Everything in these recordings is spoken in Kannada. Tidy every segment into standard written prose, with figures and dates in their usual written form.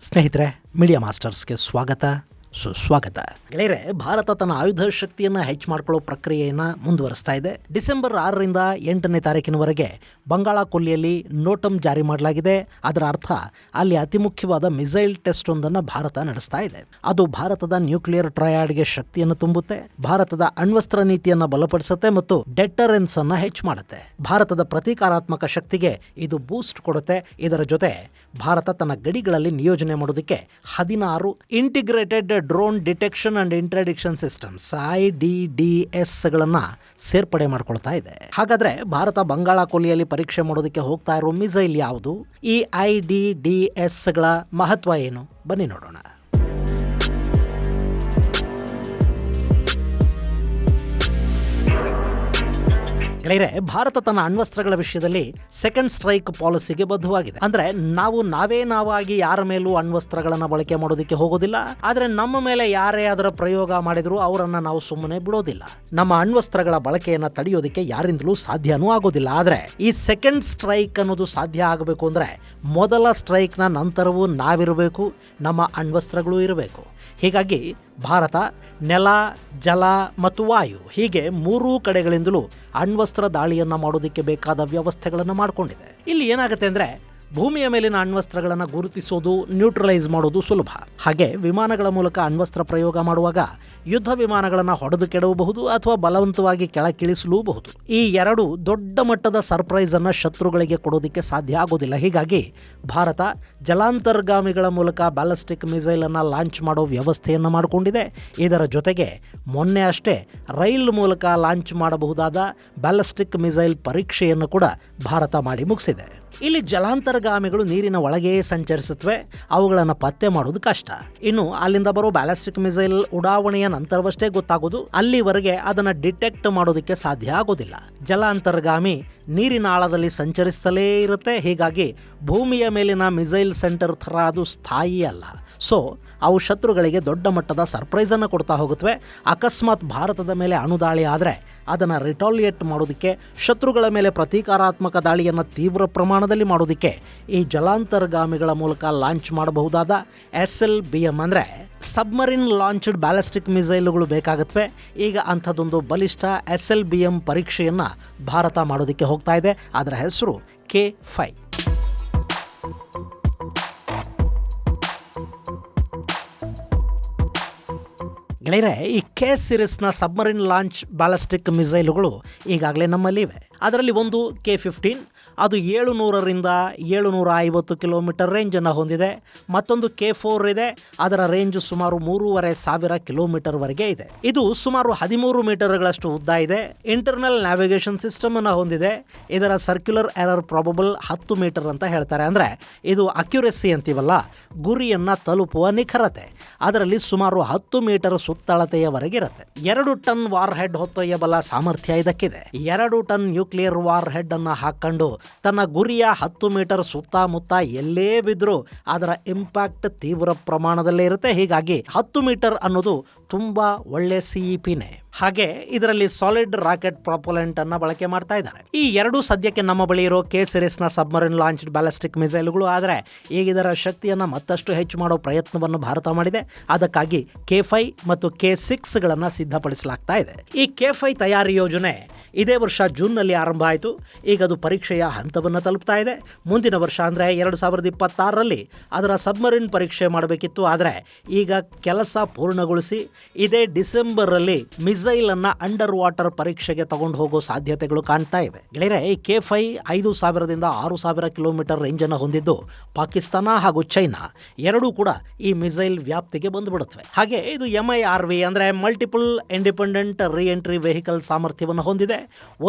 ಸ್ನೇಹಿತರೆ, ಮೀಡಿಯಾ ಮಾಸ್ಟರ್ಸ್ಗೆ ಸ್ವಾಗತ, ಸುಸ್ವಾಗತ. ಗೆಳೆಯರೆ, ಭಾರತ ತನ್ನ ಆಯುಧ ಶಕ್ತಿಯನ್ನು ಹೆಚ್ಚು ಮಾಡಿಕೊಳ್ಳೋ ಪ್ರಕ್ರಿಯೆಯನ್ನು ಮುಂದುವರಿಸ್ತಾ ಇದೆ. ಡಿಸೆಂಬರ್ 6ರಿಂದ 8ನೇ ತಾರೀಕಿನವರೆಗೆ ಬಂಗಾಳ ಕೊಲ್ಲಿಯಲ್ಲಿ ನೋಟಮ್ ಜಾರಿ ಮಾಡಲಾಗಿದೆ. ಅದರ ಅರ್ಥ ಅಲ್ಲಿ ಅತಿ ಮುಖ್ಯವಾದ ಮಿಸೈಲ್ ಟೆಸ್ಟ್ ಒಂದನ್ನು ಭಾರತ ನಡೆಸ್ತಾ ಇದೆ. ಅದು ಭಾರತದ ನ್ಯೂಕ್ಲಿಯರ್ ಟ್ರಯಾಡ್ಗೆ ಶಕ್ತಿಯನ್ನು ತುಂಬುತ್ತೆ, ಭಾರತದ ಅಣ್ವಸ್ತ್ರ ನೀತಿಯನ್ನು ಬಲಪಡಿಸುತ್ತೆ ಮತ್ತು ಡೆಟರೆನ್ಸ್ ಅನ್ನು ಹೆಚ್ಚು ಮಾಡುತ್ತೆ. ಭಾರತದ ಪ್ರತೀಕಾರಾತ್ಮಕ ಶಕ್ತಿಗೆ ಇದು ಬೂಸ್ಟ್ ಕೊಡುತ್ತೆ. ಇದರ ಜೊತೆ ಭಾರತ ತನ್ನ ಗಡಿಗಳಲ್ಲಿ ನಿಯೋಜನೆ ಮಾಡೋದಕ್ಕೆ 16 integrated drone detection and interdiction systems IDDS ಗಳನ್ನು ಸೇರ್ಪಡೆ ಮಾಡ್ಕೊಳ್ತಾ ಇದೆ. ಹಾಗಾದ್ರೆ ಭಾರತ ಬಂಗಾಳ ಕೊಲ್ಲಿಯಲ್ಲಿ ಪರೀಕ್ಷೆ ಮಾಡೋದಕ್ಕೆ ಹೋಗ್ತಾ ಇರೋ ಮಿಸೈಲ್ ಯಾವುದು? ಈ IDDS ಗಳ ಮಹತ್ವ ಏನು? ಬನ್ನಿ ನೋಡೋಣ. ಗೆಳೆಯರೆ, ಭಾರತ ತನ್ನ ಅಣ್ವಸ್ತ್ರಗಳ ವಿಷಯದಲ್ಲಿ ಸೆಕೆಂಡ್ ಸ್ಟ್ರೈಕ್ ಪಾಲಿಸಿಗೆ ಬದ್ಧವಾಗಿದೆ. ಅಂದ್ರೆ ನಾವಾಗಿ ಯಾರ ಮೇಲೂ ಅಣ್ವಸ್ತ್ರಗಳನ್ನ ಬಳಕೆ ಮಾಡೋದಕ್ಕೆ ಹೋಗೋದಿಲ್ಲ. ಆದ್ರೆ ನಮ್ಮ ಮೇಲೆ ಯಾರೇ ಅದರ ಪ್ರಯೋಗ ಮಾಡಿದ್ರು ಅವರನ್ನ ನಾವು ಸುಮ್ಮನೆ ಬಿಡೋದಿಲ್ಲ. ನಮ್ಮ ಅಣ್ವಸ್ತ್ರಗಳ ಬಳಕೆಯನ್ನ ತಡೆಯೋದಕ್ಕೆ ಯಾರಿಂದಲೂ ಸಾಧ್ಯನೂ ಆಗೋದಿಲ್ಲ. ಆದ್ರೆ ಈ ಸೆಕೆಂಡ್ ಸ್ಟ್ರೈಕ್ ಅನ್ನೋದು ಸಾಧ್ಯ ಆಗಬೇಕು ಅಂದ್ರೆ ಮೊದಲ ಸ್ಟ್ರೈಕ್ನ ನಂತರವೂ ನಾವಿರಬೇಕು, ನಮ್ಮ ಅಣ್ವಸ್ತ್ರಗಳು ಇರಬೇಕು. ಹೀಗಾಗಿ ಭಾರತ ನೆಲ, ಜಲ ಮತ್ತು ವಾಯು ಹೀಗೆ 3 ಕಡೆಗಳಿಂದಲೂ ಅಣ್ವಸ್ತ್ರ ದಾಳಿಯನ್ನು ಮಾಡೋದಕ್ಕೆ ಬೇಕಾದ ವ್ಯವಸ್ಥೆಗಳನ್ನು ಮಾಡಿಕೊಂಡಿದೆ. ಇಲ್ಲಿ ಏನಾಗುತ್ತೆ ಅಂದರೆ, ಭೂಮಿಯ ಮೇಲಿನ ಅಣ್ವಸ್ತ್ರಗಳನ್ನು ಗುರುತಿಸೋದು, ನ್ಯೂಟ್ರಲೈಸ್ ಮಾಡೋದು ಸುಲಭ. ಹಾಗೆ ವಿಮಾನಗಳ ಮೂಲಕ ಅಣ್ವಸ್ತ್ರ ಪ್ರಯೋಗ ಮಾಡುವಾಗ ಯುದ್ಧ ವಿಮಾನಗಳನ್ನು ಹೊಡೆದು ಕೆಡವಬಹುದು ಅಥವಾ ಬಲವಂತವಾಗಿ ಕೆಳಕಿಳಿಸಲೂಬಹುದು. ಈ 2 ದೊಡ್ಡ ಮಟ್ಟದ ಸರ್ಪ್ರೈಸ್ ಅನ್ನು ಶತ್ರುಗಳಿಗೆ ಕೊಡೋದಕ್ಕೆ ಸಾಧ್ಯ ಆಗೋದಿಲ್ಲ. ಹೀಗಾಗಿ ಭಾರತ ಜಲಾಂತರ್ಗಾಮಿಗಳ ಮೂಲಕ ಬ್ಯಾಲಿಸ್ಟಿಕ್ ಮಿಸೈಲ್ ಅನ್ನು ಲಾಂಚ್ ಮಾಡೋ ವ್ಯವಸ್ಥೆಯನ್ನು ಮಾಡಿಕೊಂಡಿದೆ. ಇದರ ಜೊತೆಗೆ ಮೊನ್ನೆ ಅಷ್ಟೇ ರೈಲ್ ಮೂಲಕ ಲಾಂಚ್ ಮಾಡಬಹುದಾದ ಬ್ಯಾಲಿಸ್ಟಿಕ್ ಮಿಸೈಲ್ ಪರೀಕ್ಷೆಯನ್ನು ಕೂಡ ಭಾರತ ಮಾಡಿ ಮುಗಿಸಿದೆ. ಇಲ್ಲಿ ಜಲಾಂತರ್ಗಾಮಿಗಳು ನೀರಿನ ಒಳಗೆಯೇ ಸಂಚರಿಸುತ್ತವೆ, ಅವುಗಳನ್ನು ಪತ್ತೆ ಮಾಡೋದು ಕಷ್ಟ. ಇನ್ನು ಅಲ್ಲಿಂದ ಬರೋ ಬ್ಯಾಲಿಸ್ಟಿಕ್ ಮಿಸೈಲ್ ಉಡಾವಣೆಯ ನಂತರವಷ್ಟೇ ಗೊತ್ತಾಗೋದು. ಅಲ್ಲಿವರೆಗೆ ಅದನ್ನು ಡಿಟೆಕ್ಟ್ ಮಾಡೋದಕ್ಕೆ ಸಾಧ್ಯ ಆಗೋದಿಲ್ಲ. ಜಲಾಂತರ್ಗಾಮಿ ನೀರಿನ ಆಳದಲ್ಲಿ ಸಂಚರಿಸ್ತಲೇ ಇರುತ್ತೆ. ಹೀಗಾಗಿ ಭೂಮಿಯ ಮೇಲಿನ ಮಿಸೈಲ್ ಸೆಂಟರ್ ಥರ ಅದು ಸ್ಥಾಯಿ ಅಲ್ಲ. ಸೊ ಅವು ಶತ್ರುಗಳಿಗೆ ದೊಡ್ಡ ಮಟ್ಟದ ಸರ್ಪ್ರೈಸನ್ನು ಕೊಡ್ತಾ ಹೋಗುತ್ತವೆ. ಅಕಸ್ಮಾತ್ ಭಾರತದ ಮೇಲೆ ಅಣುದಾಳಿ ಆದರೆ ಅದನ್ನು ರಿಟಾಲಿಯೇಟ್ ಮಾಡೋದಕ್ಕೆ, ಶತ್ರುಗಳ ಮೇಲೆ ಪ್ರತೀಕಾರಾತ್ಮಕ ದಾಳಿಯನ್ನು ತೀವ್ರ ಪ್ರಮಾಣದಲ್ಲಿ ಮಾಡೋದಕ್ಕೆ ಈ ಜಲಾಂತರ್ಗಾಮಿಗಳ ಮೂಲಕ ಲಾಂಚ್ ಮಾಡಬಹುದಾದ SLBM ಅಂದರೆ ಸಬ್ಮರಿನ್ ಲಾಂಚ್ಡ್ ಬ್ಯಾಲಿಸ್ಟಿಕ್ ಮಿಸೈಲ್ಗಳು ಬೇಕಾಗುತ್ತವೆ. ಈಗ ಅಂಥದ್ದೊಂದು ಬಲಿಷ್ಠ SLBM ಪರೀಕ್ಷೆಯನ್ನು ಭಾರತ ಮಾಡೋದಕ್ಕೆ ಹೋಗ್ತಾ ಇದೆ. ಅದರ ಹೆಸರು K5. ಗೆಳೆಯರೆ, ಈ K ಸೀರೀಸ್ನ ಸಬ್ಮರಿನ್ ಲಾಂಚ್ ಬ್ಯಾಲಿಸ್ಟಿಕ್ ಮಿಸೈಲುಗಳು ಈಗಾಗಲೇ ನಮ್ಮಲ್ಲಿ ಇವೆ. ಅದರಲ್ಲಿ ಒಂದು K15, ಅದು 700ರಿಂದ 750 ಕಿಲೋಮೀಟರ್ ರೇಂಜನ್ನು ಹೊಂದಿದೆ. ಮತ್ತೊಂದು K4 ಇದೆ, ಅದರ ರೇಂಜ್ ಸುಮಾರು 3500 ಕಿಲೋಮೀಟರ್ವರೆಗೆ ಇದೆ. ಇದು ಸುಮಾರು 13 ಮೀಟರ್ಗಳಷ್ಟು ಉದ್ದ ಇದೆ. ಇಂಟರ್ನಲ್ ನ್ಯಾವಿಗೇಷನ್ ಸಿಸ್ಟಮ್ ಅನ್ನು ಹೊಂದಿದೆ. ಇದರ ಸರ್ಕ್ಯುಲರ್ ಎರರ್ ಪ್ರಾಬಬಲ್ 10 ಮೀಟರ್ ಅಂತ ಹೇಳ್ತಾರೆ. ಅಂದರೆ ಇದು ಅಕ್ಯುರೆಸಿ ಅಂತೀವಲ್ಲ, ಗುರಿಯನ್ನು ತಲುಪುವ ನಿಖರತೆ ಅದರಲ್ಲಿ ಸುಮಾರು 10 ಮೀಟರ್ ಸುತ್ತಳತೆಯವರೆಗೆ ಇರುತ್ತೆ. 2 ಟನ್ ವಾರ್ ಹೆಡ್ ಹೊತ್ತೊಯ್ಯಬಲ್ಲ ಸಾಮರ್ಥ್ಯ ಇದಕ್ಕಿದೆ. 2 ಟನ್ ನ್ಯೂಕ್ಲಿಯರ್ ವಾರ್ ಹೆಡ್ ಅನ್ನು ಹಾಕೊಂಡು ತನ್ನ ಗುರಿಯ 10 ಮೀಟರ್ ಸುತ್ತಮುತ್ತ ಎಲ್ಲೇ ಬಿದ್ದರೂ ಅದರ ಇಂಪ್ಯಾಕ್ಟ್ ತೀವ್ರ ಪ್ರಮಾಣದಲ್ಲೇ ಇರುತ್ತೆ. ಹೀಗಾಗಿ 10 ಮೀಟರ್ ಅನ್ನೋದು ತುಂಬಾ ಒಳ್ಳೆ CEPನೇ. ಹಾಗೆ ಇದರಲ್ಲಿ ಸಾಲಿಡ್ ರಾಕೆಟ್ ಪ್ರಾಪಲೆಂಟ್ ಅನ್ನ ಬಳಕೆ ಮಾಡ್ತಾ ಇದ್ದಾರೆ. ಈ 2 ಸದ್ಯಕ್ಕೆ ನಮ್ಮ ಬಳಿ ಇರೋ K ಸೀರೀಸ್ನ ಸಬ್ಮರಿನ್ ಲಾಂಚ್ಡ್ ಬ್ಯಾಲಿಸ್ಟಿಕ್ ಮಿಸೈಲ್ಗಳು. ಆದರೆ ಈಗ ಇದರ ಶಕ್ತಿಯನ್ನು ಮತ್ತಷ್ಟು ಹೆಚ್ಚು ಮಾಡೋ ಪ್ರಯತ್ನವನ್ನು ಭಾರತ ಮಾಡಿದೆ. ಅದಕ್ಕಾಗಿ K5 ಮತ್ತು K6ಗಳನ್ನು ಸಿದ್ಧಪಡಿಸಲಾಗ್ತಾ ಇದೆ. ಈ K5 ತಯಾರಿ ಯೋಜನೆ ಇದೇ ವರ್ಷ ಜೂನ್ನಲ್ಲಿ ಆರಂಭ ಆಯಿತು. ಈಗ ಅದು ಪರೀಕ್ಷೆಯ ಹಂತವನ್ನು ತಲುಪ್ತಾ ಇದೆ. ಮುಂದಿನ ವರ್ಷ ಅಂದರೆ 2026ರಲ್ಲಿ ಅದರ ಸಬ್ಮರಿನ್ ಪರೀಕ್ಷೆ ಮಾಡಬೇಕಿತ್ತು. ಆದರೆ ಈಗ ಕೆಲಸ ಪೂರ್ಣಗೊಳಿಸಿ ಇದೇ ಡಿಸೆಂಬರಲ್ಲಿ ಮಿಸೈಲ್ ಅನ್ನ ಅಂಡರ್ ವಾಟರ್ ಪರೀಕ್ಷೆಗೆ ತಗೊಂಡು ಹೋಗೋ ಸಾಧ್ಯತೆಗಳು ಕಾಣ್ತಾ ಇವೆ. ಗೆಳೆಯರೆ, ಈ K5 5000ದಿಂದ 6000 ಕಿಲೋಮೀಟರ್ ರೇಂಜ್ ಅನ್ನು ಹೊಂದಿದ್ದು ಪಾಕಿಸ್ತಾನ ಹಾಗೂ ಚೈನಾ ಎರಡೂ ಕೂಡ ಈ ಮಿಸೈಲ್ ವ್ಯಾಪ್ತಿಗೆ ಬಂದುಬಿಡುತ್ತವೆ. ಹಾಗೆ ಇದು MIRV ಅಂದರೆ ಮಲ್ಟಿಪಲ್ ಇಂಡಿಪೆಂಡೆಂಟ್ ರೀಎಂಟ್ರಿ ವೆಹಿಕಲ್ ಸಾಮರ್ಥ್ಯವನ್ನು ಹೊಂದಿದೆ.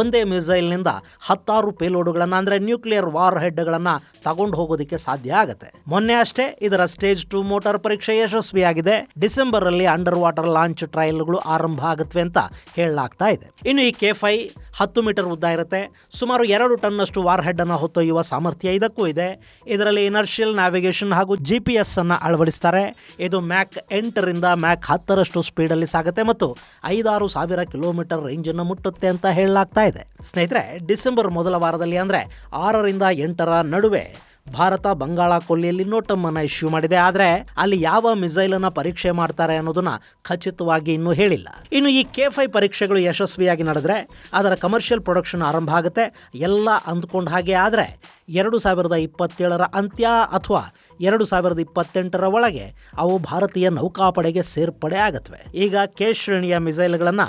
ಒಂದೇ ಮಿಸೈಲ್ನಿಂದ 16 ಪೇಲೋಡ್ಗಳನ್ನು ಅಂದರೆ ನ್ಯೂಕ್ಲಿಯರ್ ವಾರ್ ಹೆಡ್ಗಳನ್ನು ತಗೊಂಡು ಹೋಗೋದಕ್ಕೆ ಸಾಧ್ಯ ಆಗುತ್ತೆ. ಮೊನ್ನೆ ಅಷ್ಟೇ ಇದರ ಸ್ಟೇಜ್ 2 ಮೋಟಾರ್ ಪರೀಕ್ಷೆ ಯಶಸ್ವಿಯಾಗಿದೆ. ಡಿಸೆಂಬರ್ ಅಲ್ಲಿ ಅಂಡರ್ ವಾಟರ್ ಲಾಂಚ್ ಟ್ರಯಲ್ಗಳು ಆರಂಭ ಆಗುತ್ತವೆ ಅಂತ ಹೇಳಲಾಗ್ತಾ ಇದೆ. ಇನ್ನು ಈ K5 10 ಮೀಟರ್ ಉದ್ದ ಇರುತ್ತೆ. ಸುಮಾರು 2 ಟನ್ನಷ್ಟು ವಾರ್ ಹೆಡ್ ಅನ್ನು ಹೊತ್ತೊಯ್ಯುವ ಸಾಮರ್ಥ್ಯ ಇದಕ್ಕೂ ಇದೆ. ಇದರಲ್ಲಿ ಇನರ್ಷಿಯಲ್ ನ್ಯಾವಿಗೇಷನ್ ಹಾಗೂ GPS ಅನ್ನು ಅಳವಡಿಸ್ತಾರೆ. ಇದು ಮ್ಯಾಕ್ 8ರಿಂದ ಮ್ಯಾಕ್ 10ರಷ್ಟು ಸ್ಪೀಡಲ್ಲಿ ಸಾಗುತ್ತೆ ಮತ್ತು 5-6 ಸಾವಿರ ಕಿಲೋಮೀಟರ್ ರೇಂಜ್ ಅನ್ನು ಮುಟ್ಟುತ್ತೆ ಅಂತ ಹೇಳಲಾಗ್ತಾ ಇದೆ. ಸ್ನೇಹಿತರೆ, ಡಿಸೆಂಬರ್ ಮೊದಲ ವಾರದಲ್ಲಿ ಅಂದರೆ 6ರಿಂದ 8ರ ನಡುವೆ ಭಾರತ ಬಂಗಾಳ ಕೊಲ್ಲಿಯಲ್ಲಿ ನೋಟಮ್ ಅನ್ನು ಇಶ್ಯೂ ಮಾಡಿದೆ. ಆದರೆ ಅಲ್ಲಿ ಯಾವ ಮಿಸೈಲ್ ಅನ್ನ ಪರೀಕ್ಷೆ ಮಾಡ್ತಾರೆ ಅನ್ನೋದನ್ನ ಖಚಿತವಾಗಿ ಇನ್ನೂ ಹೇಳಿಲ್ಲ. ಇನ್ನು ಈ K5 ಪರೀಕ್ಷೆಗಳು ಯಶಸ್ವಿಯಾಗಿ ನಡೆದ್ರೆ ಅದರ ಕಮರ್ಷಿಯಲ್ ಪ್ರೊಡಕ್ಷನ್ ಆರಂಭ ಆಗುತ್ತೆ. ಎಲ್ಲ ಅಂದ್ಕೊಂಡ ಹಾಗೆ ಆದರೆ 2027 ಅಂತ್ಯ ಅಥವಾ 2028 ಒಳಗೆ ಅವು ಭಾರತೀಯ ನೌಕಾಪಡೆಗೆ ಸೇರ್ಪಡೆ ಆಗತ್ವೆ. ಈಗ K ಶ್ರೇಣಿಯ ಮಿಸೈಲ್ಗಳನ್ನು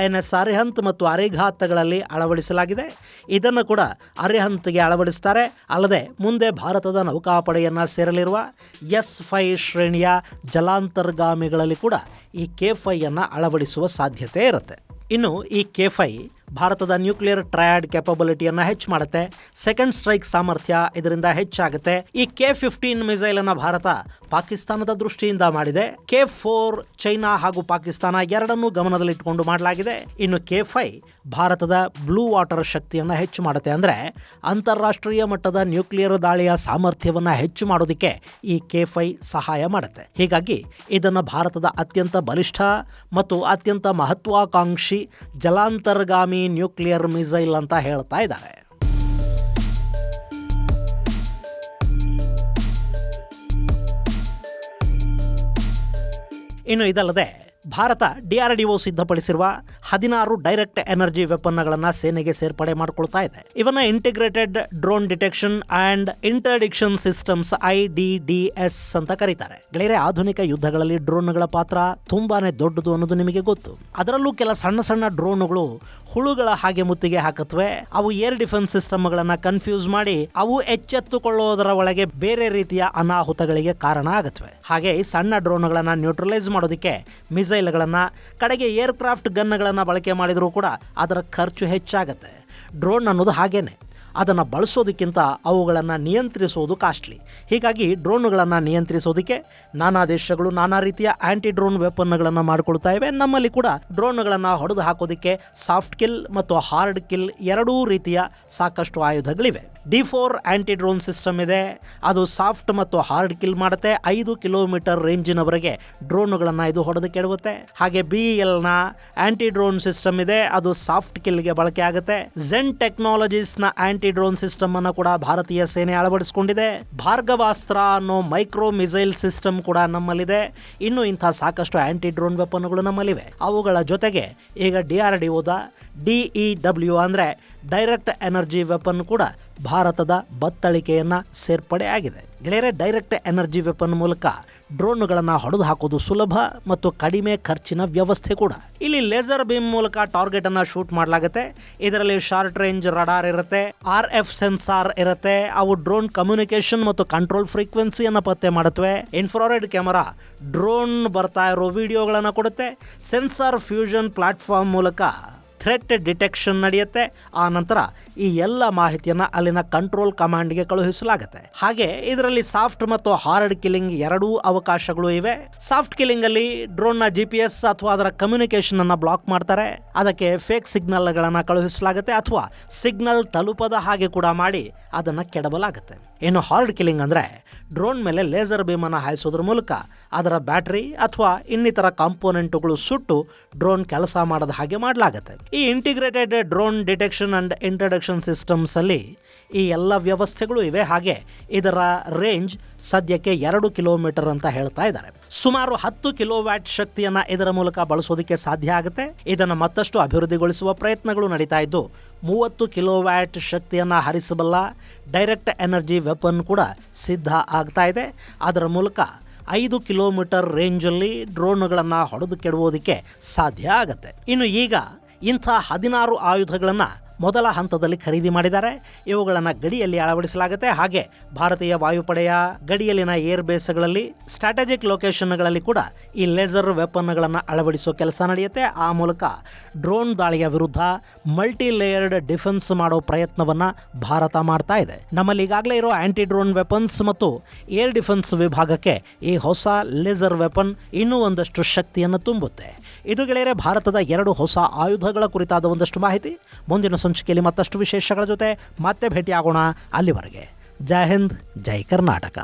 INS ಅರಿಹಂತ್ ಮತ್ತು ಅರಿಘಾತ್ಗಳಲ್ಲಿ ಅಳವಡಿಸಲಾಗಿದೆ. ಇದನ್ನು ಕೂಡ ಅರಿಹಂತ್ಗೆ ಅಳವಡಿಸ್ತಾರೆ. ಅಲ್ಲದೆ ಮುಂದೆ ಭಾರತದ ನೌಕಾಪಡೆಯನ್ನು ಸೇರಲಿರುವ S5 ಶ್ರೇಣಿಯ ಜಲಾಂತರ್ಗಾಮಿಗಳಲ್ಲಿ ಕೂಡ ಈ K5 ಅಳವಡಿಸುವ ಸಾಧ್ಯತೆ ಇರುತ್ತೆ. ಇನ್ನು ಈ K5 ಭಾರತದ ನ್ಯೂಕ್ಲಿಯರ್ ಟ್ರಯಾಡ್ ಕೆಪಬಿಲಿಟಿಯನ್ನು ಹೆಚ್ಚು ಮಾಡುತ್ತೆ. ಸೆಕೆಂಡ್ ಸ್ಟ್ರೈಕ್ ಸಾಮರ್ಥ್ಯ ಇದರಿಂದ ಹೆಚ್ಚಾಗುತ್ತೆ. ಈ K15 ಮಿಸೈಲ್ ಅನ್ನು ಭಾರತ ಪಾಕಿಸ್ತಾನದ ದೃಷ್ಟಿಯಿಂದ ಮಾಡಿದೆ. K4 ಚೈನಾ ಹಾಗೂ ಪಾಕಿಸ್ತಾನ ಎರಡನ್ನೂ ಗಮನದಲ್ಲಿಟ್ಟುಕೊಂಡು ಮಾಡಲಾಗಿದೆ. ಇನ್ನು K5 ಭಾರತದ ಬ್ಲೂ ವಾಟರ್ ಶಕ್ತಿಯನ್ನು ಹೆಚ್ಚು ಮಾಡುತ್ತೆ. ಅಂದರೆ ಅಂತಾರಾಷ್ಟ್ರೀಯ ಮಟ್ಟದ ನ್ಯೂಕ್ಲಿಯರ್ ದಾಳಿಯ ಸಾಮರ್ಥ್ಯವನ್ನು ಹೆಚ್ಚು ಮಾಡೋದಕ್ಕೆ ಈ K5 ಸಹಾಯ ಮಾಡುತ್ತೆ. ಹೀಗಾಗಿ ಇದನ್ನು ಭಾರತದ ಅತ್ಯಂತ ಬಲಿಷ್ಠ ಮತ್ತು ಅತ್ಯಂತ ಮಹತ್ವಾಕಾಂಕ್ಷಿ ಜಲಾಂತರ್ಗಾಮಿ ನ್ಯೂಕ್ಲಿಯರ್ ಮಿಸೈಲ್ ಅಂತ ಹೇಳ್ತಾ ಇದ್ದಾರೆ. ಇನ್ನು ಇದಲ್ಲದೆ ಭಾರತ DRDO ಸಿದ್ಧಪಡಿಸಿರುವ 16 ಡೈರೆಕ್ಟ್ ಎನರ್ಜಿ ವೆಪನ್ಗಳನ್ನು ಸೇನೆಗೆ ಸೇರ್ಪಡೆ ಮಾಡಿಕೊಳ್ತಾ ಇದೆ. ಇವನ್ನ integrated drone detection and interdiction systems IDDS ಅಂತ ಕರೀತಾರೆ. ಗೆಳೆಯರೆ, ಆಧುನಿಕ ಯುದ್ಧಗಳಲ್ಲಿ ಡ್ರೋನ್ಗಳ ಪಾತ್ರ ತುಂಬಾನೇ ದೊಡ್ಡದು ಅನ್ನೋದು ನಿಮಗೆ ಗೊತ್ತು. ಅದರಲ್ಲೂ ಕೆಲ ಸಣ್ಣ ಸಣ್ಣ ಡ್ರೋನ್ಗಳು ಹುಳುಗಳ ಹಾಗೆ ಮುತ್ತಿಗೆ ಹಾಕತ್ವೆ. ಅವು ಏರ್ ಡಿಫೆನ್ಸ್ ಸಿಸ್ಟಮ್ಗಳನ್ನು ಕನ್ಫ್ಯೂಸ್ ಮಾಡಿ ಅವು ಎಚ್ಚೆತ್ತುಕೊಳ್ಳೋದರ ಒಳಗೆ ಬೇರೆ ರೀತಿಯ ಅನಾಹುತಗಳಿಗೆ ಕಾರಣ ಆಗತ್ವೆ. ಹಾಗೆ ಈ ಸಣ್ಣ ಡ್ರೋನ್ಗಳನ್ನು ನ್ಯೂಟ್ರಲೈಸ್ ಮಾಡೋದಕ್ಕೆ ಮಿಸೈಲ್ಗಳನ್ನು ಕಡೆಗೆ ಏರ್ಕ್ರಾಫ್ಟ್ ಗನ್ಗಳನ್ನು ಬಳಕೆ ಮಾಡಿದರೂ ಕೂಡ ಅದರ ಖರ್ಚು ಹೆಚ್ಚಾಗುತ್ತೆ. ಡ್ರೋನ್ ಅನ್ನೋದು ಹಾಗೇನೆ, ಅದನ್ನು ಬಳಸೋದಕ್ಕಿಂತ ಅವುಗಳನ್ನು ನಿಯಂತ್ರಿಸೋದು ಕಾಸ್ಟ್ಲಿ. ಹೀಗಾಗಿ ಡ್ರೋನ್ಗಳನ್ನು ನಿಯಂತ್ರಿಸೋದಕ್ಕೆ ನಾನಾ ದೇಶಗಳು ನಾನಾ ರೀತಿಯ ಆಂಟಿ ಡ್ರೋನ್ ವೆಪನ್ಗಳನ್ನು ಮಾಡಿಕೊಳ್ತಾ ಇವೆ. ನಮ್ಮಲ್ಲಿ ಕೂಡ ಡ್ರೋನ್ಗಳನ್ನು ಹೊಡೆದು ಹಾಕೋದಕ್ಕೆ ಸಾಫ್ಟ್ ಕಿಲ್ ಮತ್ತು ಹಾರ್ಡ್ ಕಿಲ್ ಎರಡೂ ರೀತಿಯ ಸಾಕಷ್ಟು ಆಯುಧಗಳಿವೆ. D4 ಆಂಟಿ ಡ್ರೋನ್ ಸಿಸ್ಟಮ್ ಇದೆ. ಅದು ಸಾಫ್ಟ್ ಮತ್ತು ಹಾರ್ಡ್ ಕಿಲ್ ಮಾಡುತ್ತೆ. 5 ಕಿಲೋಮೀಟರ್ ರೇಂಜಿನವರೆಗೆ ಡ್ರೋನ್ಗಳನ್ನು ಇದು ಹೊಡೆದು ಕೆಡವುತ್ತೆ. ಹಾಗೆ BEL ಆಂಟಿ ಡ್ರೋನ್ ಸಿಸ್ಟಮ್ ಇದೆ. ಅದು ಸಾಫ್ಟ್ ಕಿಲ್ಗೆ ಬಳಕೆ ಆಗುತ್ತೆ. ಝೆನ್ ಟೆಕ್ನಾಲಜೀಸ್ನ ಆಂಟಿ ಡ್ರೋನ್ ಸಿಸ್ಟಮ್ ಅನ್ನು ಕೂಡ ಭಾರತೀಯ ಸೇನೆ ಅಳವಡಿಸಿಕೊಂಡಿದೆ. ಭಾರ್ಗವಾಸ್ತ್ರ ಅನ್ನೋ ಮೈಕ್ರೋ ಮಿಸೈಲ್ ಸಿಸ್ಟಮ್ ಕೂಡ ನಮ್ಮಲ್ಲಿದೆ. ಇನ್ನು ಇಂಥ ಸಾಕಷ್ಟು ಆಂಟಿ ಡ್ರೋನ್ ವೆಪನ್ಗಳು ನಮ್ಮಲ್ಲಿವೆ. ಅವುಗಳ ಜೊತೆಗೆ ಈಗ DRDOದ DEW ಅಂದರೆ ಡೈರೆಕ್ಟ್ ಎನರ್ಜಿ ವೆಪನ್ ಕೂಡ ಭಾರತದ ಬತ್ತಳಿಕೆಯನ್ನು ಸೇರ್ಪಡೆ ಆಗಿದೆ. ಗೆಳೆಯರೆ, ಡೈರೆಕ್ಟ್ ಎನರ್ಜಿ ವೆಪನ್ ಮೂಲಕ ಡ್ರೋನ್ಗಳನ್ನು ಹೊಡೆದು ಹಾಕೋದು ಸುಲಭ ಮತ್ತು ಕಡಿಮೆ ಖರ್ಚಿನ ವ್ಯವಸ್ಥೆ ಕೂಡ. ಇಲ್ಲಿ ಲೇಸರ್ ಬೀಮ್ ಮೂಲಕ ಟಾರ್ಗೆಟ್ ಅನ್ನ ಶೂಟ್ ಮಾಡಲಾಗುತ್ತೆ. ಇದರಲ್ಲಿ ಶಾರ್ಟ್ ರೇಂಜ್ ರಡಾರ್ ಇರುತ್ತೆ, RF ಸೆನ್ಸಾರ್ ಇರುತ್ತೆ. ಅವು ಡ್ರೋನ್ ಕಮ್ಯುನಿಕೇಶನ್ ಮತ್ತು ಕಂಟ್ರೋಲ್ ಫ್ರೀಕ್ವೆನ್ಸಿಯನ್ನು ಪತ್ತೆ ಮಾಡುತ್ತವೆ. ಇನ್ಫ್ರಾರೆಡ್ ಕ್ಯಾಮರಾ ಡ್ರೋನ್ ಬರ್ತಾ ಇರೋ ವಿಡಿಯೋಗಳನ್ನು ಕೊಡುತ್ತೆ. ಸೆನ್ಸಾರ್ ಫ್ಯೂಷನ್ ಪ್ಲಾಟ್ಫಾರ್ಮ್ ಮೂಲಕ ಥ್ರೆಟ್ ಡಿಟೆಕ್ಷನ್ ನಡೆಯುತ್ತೆ. ಆ ನಂತರ ಈ ಎಲ್ಲ ಮಾಹಿತಿಯನ್ನು ಅಲ್ಲಿನ ಕಂಟ್ರೋಲ್ ಕಮಾಂಡ್ಗೆ ಕಳುಹಿಸಲಾಗುತ್ತೆ. ಹಾಗೆ ಇದರಲ್ಲಿ ಸಾಫ್ಟ್ ಮತ್ತು ಹಾರ್ಡ್ ಕಿಲ್ಲಿಂಗ್ ಎರಡೂ ಅವಕಾಶಗಳು ಇವೆ. ಸಾಫ್ಟ್ ಕಿಲ್ಲಿಂಗ್ ಅಲ್ಲಿ ಡ್ರೋನ್ನ GPS ಅಥವಾ ಅದರ ಕಮ್ಯುನಿಕೇಶನ್ ಅನ್ನ ಬ್ಲಾಕ್ ಮಾಡ್ತಾರೆ. ಅದಕ್ಕೆ ಫೇಕ್ ಸಿಗ್ನಲ್ಗಳನ್ನು ಕಳುಹಿಸಲಾಗುತ್ತೆ ಅಥವಾ ಸಿಗ್ನಲ್ ತಲುಪದ ಹಾಗೆ ಕೂಡ ಮಾಡಿ ಅದನ್ನು ಕೆಡವಲಾಗುತ್ತೆ. ಇನ್ನು ಹಾರ್ಡ್ ಕಿಲ್ಲಿಂಗ್ ಅಂದರೆ ಡ್ರೋನ್ ಮೇಲೆ ಲೇಸರ್ ಬೀಮನ್ನು ಹಾಯಿಸೋದ್ರ ಮೂಲಕ ಅದರ ಬ್ಯಾಟರಿ ಅಥವಾ ಇನ್ನಿತರ ಕಾಂಪೋನೆಂಟುಗಳು ಸುಟ್ಟು ಡ್ರೋನ್ ಕೆಲಸ ಮಾಡದ ಹಾಗೆ ಮಾಡಲಾಗುತ್ತೆ. ಈ integrated drone detection and introduction systems ಅಲ್ಲಿ ಈ ಎಲ್ಲ ವ್ಯವಸ್ಥೆಗಳು ಇವೆ. ಹಾಗೆ ಇದರ ರೇಂಜ್ ಸದ್ಯಕ್ಕೆ 2 ಕಿಲೋಮೀಟರ್ ಅಂತ ಹೇಳ್ತಾ ಇದ್ದಾರೆ. ಸುಮಾರು 10 ಕಿಲೋವ್ಯಾಟ್ ಶಕ್ತಿಯನ್ನ ಇದರ ಮೂಲಕ ಬಳಸೋದಕ್ಕೆ ಸಾಧ್ಯ ಆಗುತ್ತೆ. ಇದನ್ನು ಮತ್ತಷ್ಟು ಅಭಿವೃದ್ಧಿಗೊಳಿಸುವ ಪ್ರಯತ್ನಗಳು ನಡೀತಾ ಇದ್ದು 30 ಕಿಲೋವ್ಯಾಟ್ ಶಕ್ತಿಯನ್ನು ಹರಿಸಬಲ್ಲ ಡೈರೆಕ್ಟ್ ಎನರ್ಜಿ ವೆಪನ್ ಕೂಡ ಸಿದ್ಧ ಆಗ್ತಾ ಇದೆ. ಅದರ ಮೂಲಕ 5 ಕಿಲೋಮೀಟರ್ ರೇಂಜಲ್ಲಿ ಡ್ರೋನ್ಗಳನ್ನು ಹೊಡೆದು ಕೆಡವೋದಕ್ಕೆ ಸಾಧ್ಯ ಆಗುತ್ತೆ. ಇನ್ನು ಈಗ ಇಂಥ 16 ಆಯುಧಗಳನ್ನು ಮೊದಲ ಹಂತದಲ್ಲಿ ಖರೀದಿ ಮಾಡಿದ್ದಾರೆ. ಇವುಗಳನ್ನು ಗಡಿಯಲ್ಲಿ ಅಳವಡಿಸಲಾಗುತ್ತೆ. ಹಾಗೆ ಭಾರತೀಯ ವಾಯುಪಡೆಯ ಗಡಿಯಲ್ಲಿನ ಏರ್ ಬೇಸ್ಗಳಲ್ಲಿ ಸ್ಟ್ರಾಟಜಿಕ್ ಲೊಕೇಶನ್ಗಳಲ್ಲಿ ಕೂಡ ಈ ಲೇಸರ್ ವೆಪನ್ಗಳನ್ನು ಅಳವಡಿಸೋ ಕೆಲಸ ನಡೆಯುತ್ತೆ. ಆ ಮೂಲಕ ಡ್ರೋನ್ ದಾಳಿಯ ವಿರುದ್ಧ ಮಲ್ಟಿ ಲೇಯರ್ಡ್ ಡಿಫೆನ್ಸ್ ಮಾಡೋ ಪ್ರಯತ್ನವನ್ನು ಭಾರತ ಮಾಡ್ತಾ ಇದೆ. ನಮ್ಮಲ್ಲಿ ಈಗಾಗಲೇ ಇರೋ ಆಂಟಿ ಡ್ರೋನ್ ವೆಪನ್ಸ್ ಮತ್ತು ಏರ್ ಡಿಫೆನ್ಸ್ ವಿಭಾಗಕ್ಕೆ ಈ ಹೊಸ ಲೇಸರ್ ವೆಪನ್ ಇನ್ನೂ ಒಂದಷ್ಟು ಶಕ್ತಿಯನ್ನು ತುಂಬುತ್ತೆ. ಇದು ಗೆಳೆಯರೆ ಭಾರತದ 2 ಹೊಸ ಆಯುಧಗಳ ಕುರಿತಾದ ಒಂದಷ್ಟು ಮಾಹಿತಿ. ಮುಂದಿನ ಸಂಚಿಕೆಯಲ್ಲಿ ಮತ್ತಷ್ಟು ವಿಶೇಷಗಳ ಜೊತೆ ಮತ್ತೆ ಭೇಟಿಯಾಗೋಣ. ಅಲ್ಲಿವರೆಗೆ ಜೈ ಹಿಂದ್, ಜೈ ಕರ್ನಾಟಕ.